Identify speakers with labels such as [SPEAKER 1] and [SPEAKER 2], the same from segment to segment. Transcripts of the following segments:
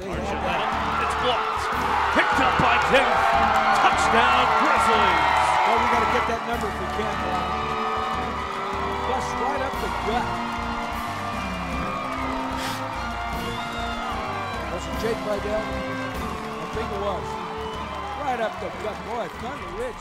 [SPEAKER 1] It's blocked. Picked up by Kemp. Touchdown, Grizzlies.
[SPEAKER 2] Well, we got to get that number for Kemp. Plus right up the gut. Was it Jake Vidal? I think it was. Right up the gut. Boy, Thunder Ridge.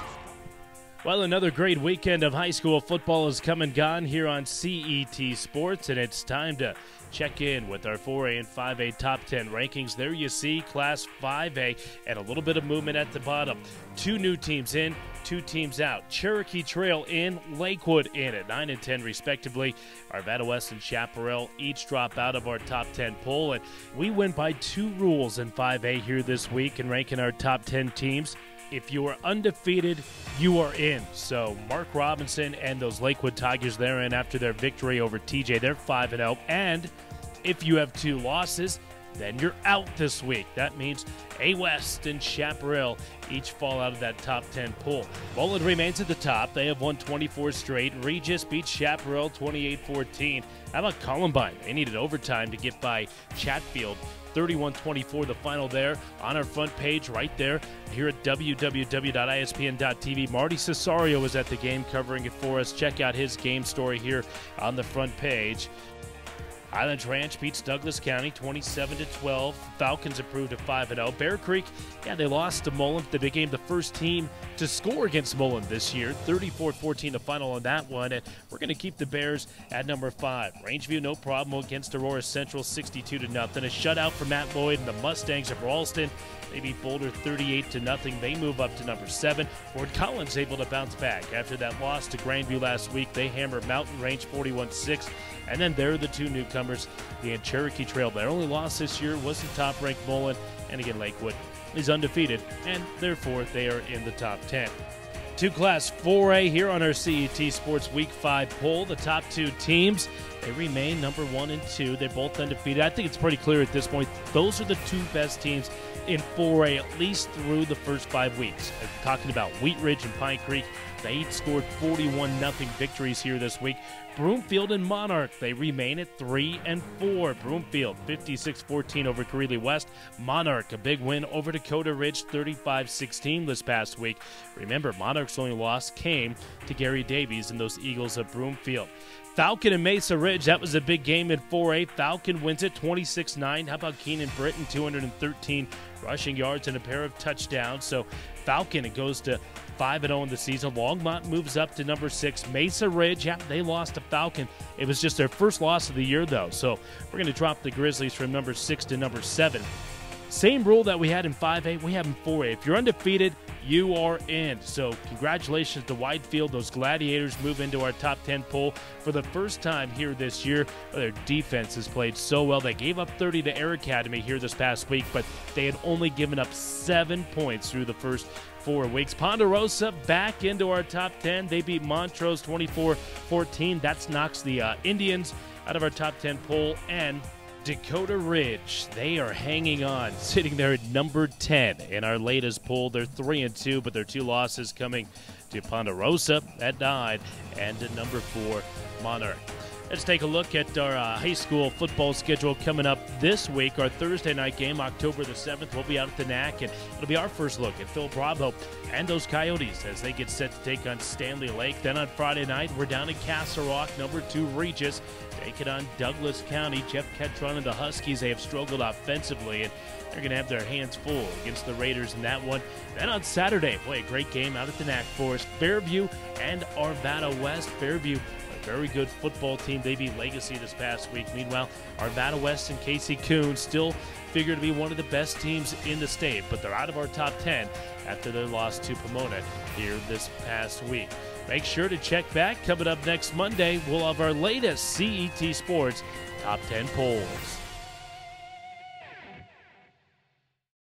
[SPEAKER 3] Well, another great weekend of high school football has come and gone here on CET Sports, and it's time to check in with our 4A and 5A top 10 rankings. There you see Class 5A and a little bit of movement at the bottom. 2 new teams in, 2 teams out. Cherokee Trail in, Lakewood in at 9 and 10 respectively. Arvada West and Chaparral each drop out of our top 10 poll, and we went by 2 rules in 5A here this week in ranking our top 10 teams. If you are undefeated, you are in. So Mark Robinson and those Lakewood Tigers, they're in after their victory over TJ. They're 5-0. And if you have 2 losses, then you're out this week. That means A West and Chaparral each fall out of that top 10 pool. Mullen remains at the top. They have won 24 straight. Regis beats Chaparral 28-14. How about Columbine? They needed overtime to get by Chatfield. 31-24 the final there on our front page right there here at www.ispn.tv. Marty Cesario was at the game covering it for us. Check out his game story here on the front page. Highlands Ranch beats Douglas County 27-12. Falcons improved to 5-0. Bear Creek, yeah, they lost to Mullen. They became the first team to score against Mullen this year. 34-14 the final on that one. And we're going to keep the Bears at number 5. Rangeview, no problem against Aurora Central 62-0. A shutout for Matt Lloyd and the Mustangs of Ralston. They beat Boulder 38-0. They move up to number 7. Fort Collins able to bounce back after that loss to Grandview last week. They hammer Mountain Range 41-6. And then there are the 2 newcomers, the Cherokee Trail. Their only loss this year was the top-ranked Mullen. And again, Lakewood is undefeated, and therefore they are in the top 10. To Class 4A here on our CET Sports Week 5 poll. The top 2 teams, they remain number 1 and 2. They're both undefeated. I think it's pretty clear at this point. Those are the 2 best teams in 4A, at least through the first 5 weeks. I'm talking about Wheat Ridge and Pine Creek. They each scored 41-0 victories here this week. Broomfield and Monarch, they remain at 3 and 4. Broomfield 56-14 over Greeley West. Monarch, a big win over Dakota Ridge 35-16 this past week. Remember, Monarch's only loss came to Gary Davies and those Eagles of Broomfield. Falcon and Mesa Ridge, that was a big game in 4A. Falcon wins it 26-9. How about Keenan Britton, 213 rushing yards and a pair of touchdowns. So Falcon, it goes to 5-0 in the season. Longmont moves up to number 6. Mesa Ridge, yeah, they lost to Falcon. It was just their first loss of the year, though. So we're going to drop the Grizzlies from number 6 to number 7. Same rule that we had in 5A, we have in 4A. If you're undefeated, you are in. So congratulations to Whitefield. Those Gladiators move into our top 10 poll for the first time here this year. Their defense has played so well. They gave up 30 to Air Academy here this past week, but they had only given up 7 points through the first 4 weeks. Ponderosa back into our top 10. They beat Montrose 24-14. That knocks the Indians out of our top 10 poll. And Dakota Ridge, they are hanging on, sitting there at number 10 in our latest poll. They're 3 and 2, but their 2 losses coming to Ponderosa at 9 and at number 4, Monarch. Let's take a look at our high school football schedule coming up this week. Our Thursday night game, October the 7th, we'll be out at the NAC, and it'll be our first look at Phil Bravo and those Coyotes as they get set to take on Stanley Lake. Then on Friday night, we're down in Castle Rock, number 2 Regis, taking on Douglas County. Jeff Ketron and the Huskies, they have struggled offensively, and they're going to have their hands full against the Raiders in that one. Then on Saturday, boy, a great game out at the NAC for us. Fairview and Arvada West. Fairview, very good football team. They beat Legacy this past week. Meanwhile, Arvada West and Casey Coon still figure to be one of the best teams in the state, but they're out of our top 10 after their loss to Pomona here this past week. Make sure to check back. Coming up next Monday, we'll have our latest CET Sports Top 10 polls.